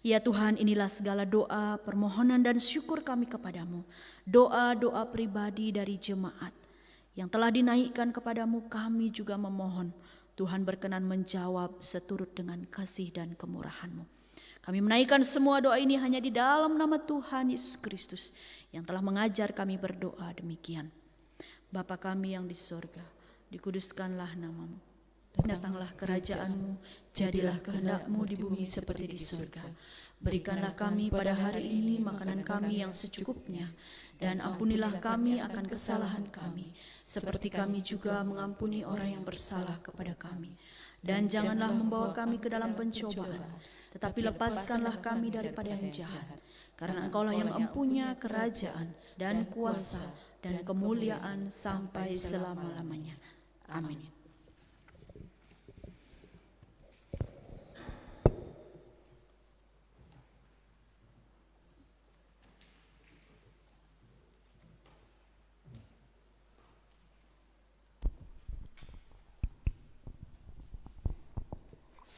Ya Tuhan, inilah segala doa, permohonan dan syukur kami kepadamu. Doa-doa pribadi dari jemaat yang telah dinaikkan kepadamu, kami juga memohon Tuhan berkenan menjawab seturut dengan kasih dan kemurahan-Mu. Kami menaikkan semua doa ini hanya di dalam nama Tuhan Yesus Kristus yang telah mengajar kami berdoa demikian. Bapa kami yang di sorga, dikuduskanlah nama-Mu. Datanglah kerajaan-Mu, jadilah kehendak-Mu di bumi seperti di surga. Berikanlah kami pada hari ini makanan kami yang secukupnya, dan ampunilah kami akan kesalahan kami, seperti kami juga mengampuni orang yang bersalah kepada kami. Dan janganlah membawa kami ke dalam pencobaan, tetapi lepaskanlah kami daripada yang jahat. Karena Engkaulah yang mempunyai kerajaan dan kuasa dan kemuliaan sampai selama-lamanya. Amin.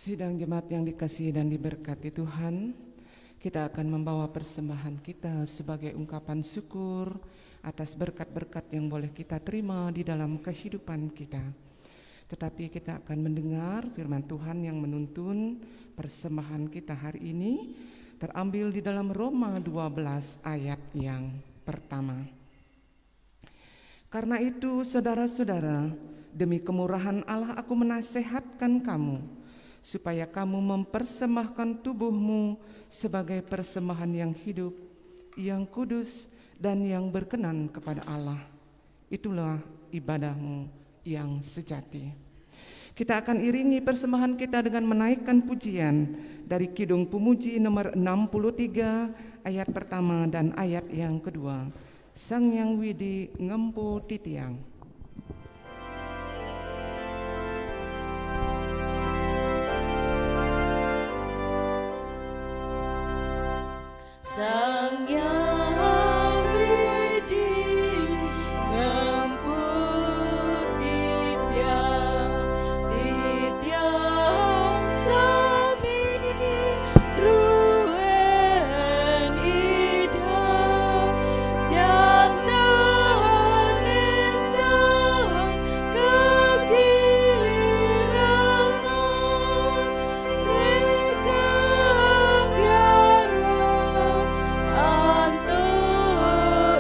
Sidang jemaat yang dikasihi dan diberkati Tuhan, kita akan membawa persembahan kita sebagai ungkapan syukur atas berkat-berkat yang boleh kita terima di dalam kehidupan kita. Tetapi kita akan mendengar firman Tuhan yang menuntun persembahan kita hari ini, terambil di dalam Roma 12 ayat yang pertama. Karena itu saudara-saudara, demi kemurahan Allah aku menasehatkan kamu, supaya kamu mempersembahkan tubuhmu sebagai persembahan yang hidup, yang kudus, dan yang berkenan kepada Allah. Itulah ibadahmu yang sejati. Kita akan iringi persembahan kita dengan menaikkan pujian dari Kidung Pemuji nomor 63 ayat pertama dan ayat yang kedua. Sang Yang Widi Ngempu Titiang. Sang Yang Widi Ngempu Titiang, Titiang Sami Ruen Ida, Jantan Indah Kekirangan, Mereka biara Anto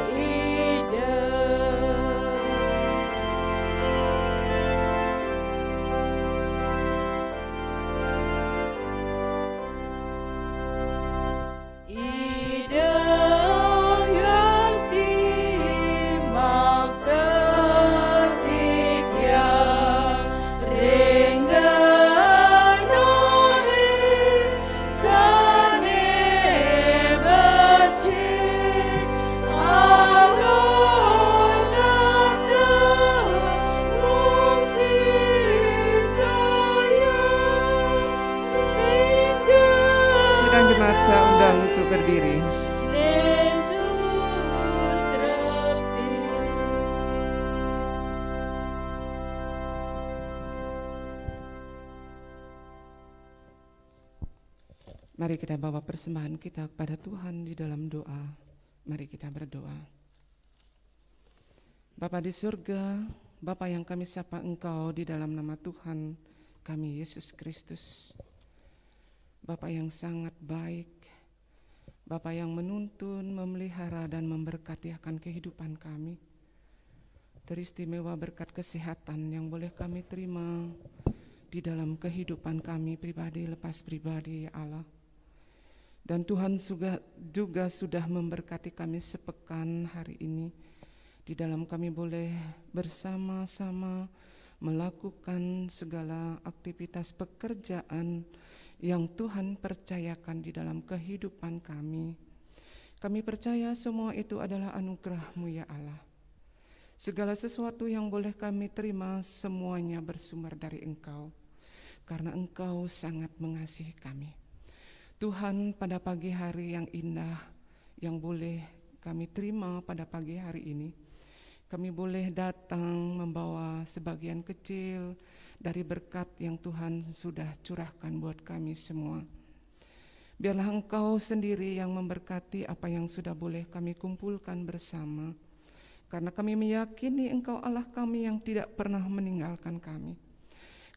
Ida. Ida yang timak tetik yang ringganohi sane becik alon datang ngungsi Sidang jemaat saya undang untuk berdiri. Mari kita bawa persembahan kita kepada Tuhan di dalam doa. Mari kita berdoa. Bapa di surga, Bapa yang kami sapa Engkau di dalam nama Tuhan kami Yesus Kristus. Bapa yang sangat baik, Bapa yang menuntun, memelihara, dan memberkati akan kehidupan kami. Teristimewa berkat kesehatan yang boleh kami terima di dalam kehidupan kami pribadi lepas pribadi, ya Allah. Dan Tuhan juga sudah memberkati kami sepekan hari ini. Di dalam kami boleh bersama-sama melakukan segala aktivitas pekerjaan yang Tuhan percayakan di dalam kehidupan kami. Kami percaya semua itu adalah anugerah-Mu, ya Allah. Segala sesuatu yang boleh kami terima semuanya bersumber dari Engkau, karena Engkau sangat mengasihi kami. Tuhan, pada pagi hari yang indah yang boleh kami terima pada pagi hari ini, kami boleh datang membawa sebagian kecil dari berkat yang Tuhan sudah curahkan buat kami semua. Biarlah Engkau sendiri yang memberkati apa yang sudah boleh kami kumpulkan bersama, karena kami meyakini Engkau Allah kami yang tidak pernah meninggalkan kami.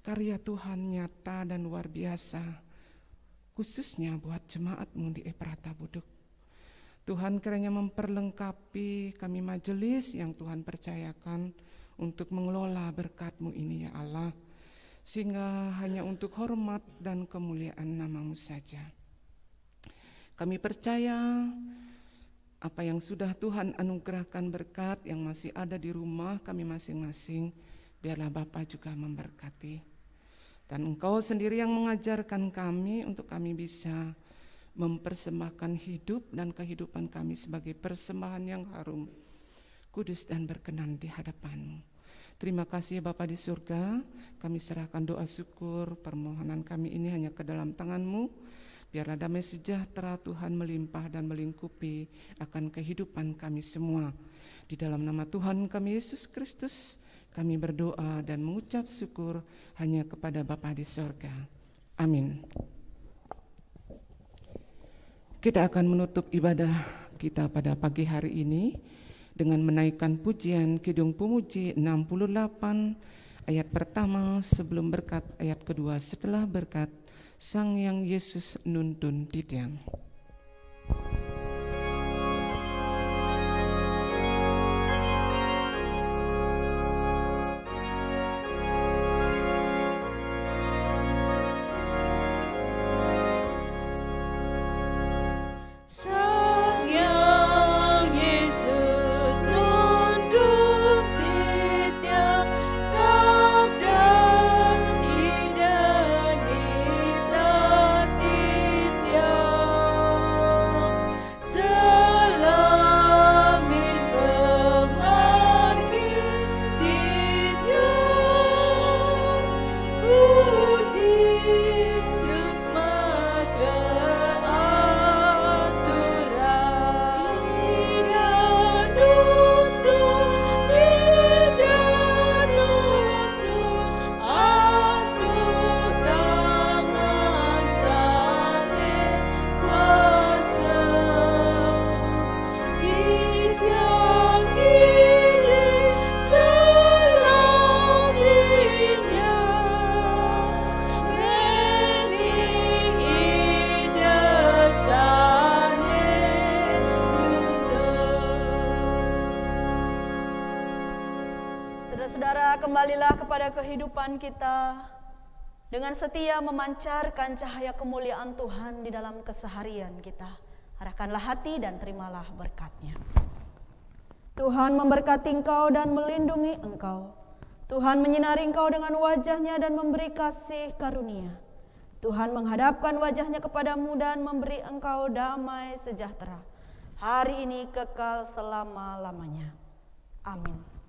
Karya Tuhan nyata dan luar biasa, khususnya buat jemaat-Mu di Ephrata Buduk. Tuhan kiranya memperlengkapi kami majelis yang Tuhan percayakan untuk mengelola berkat-Mu ini, ya Allah, sehingga hanya untuk hormat dan kemuliaan nama-Mu saja. Kami percaya apa yang sudah Tuhan anugerahkan berkat yang masih ada di rumah kami masing-masing, biarlah Bapa juga memberkati. Dan Engkau sendiri yang mengajarkan kami untuk kami bisa mempersembahkan hidup dan kehidupan kami sebagai persembahan yang harum, kudus dan berkenan di hadapan-Mu. Terima kasih Bapa di surga, kami serahkan doa syukur permohonan kami ini hanya ke dalam tangan-Mu. Biarlah damai sejahtera Tuhan melimpah dan melingkupi akan kehidupan kami semua. Di dalam nama Tuhan kami Yesus Kristus, kami berdoa dan mengucap syukur hanya kepada Bapa di surga. Amin. Kita akan menutup ibadah kita pada pagi hari ini dengan menaikkan pujian Kidung Pemuji 68 ayat pertama sebelum berkat, ayat kedua setelah berkat, Sang Hyang Yesus nuntun titiang. Saudara-saudara, kembalilah kepada kehidupan kita dengan setia memancarkan cahaya kemuliaan Tuhan di dalam keseharian kita. Arahkanlah hati dan terimalah berkat-Nya. Tuhan memberkati engkau dan melindungi engkau. Tuhan menyinari engkau dengan wajah-Nya dan memberi kasih karunia. Tuhan menghadapkan wajah-Nya kepadamu dan memberi engkau damai sejahtera, hari ini kekal selama-lamanya. Amin.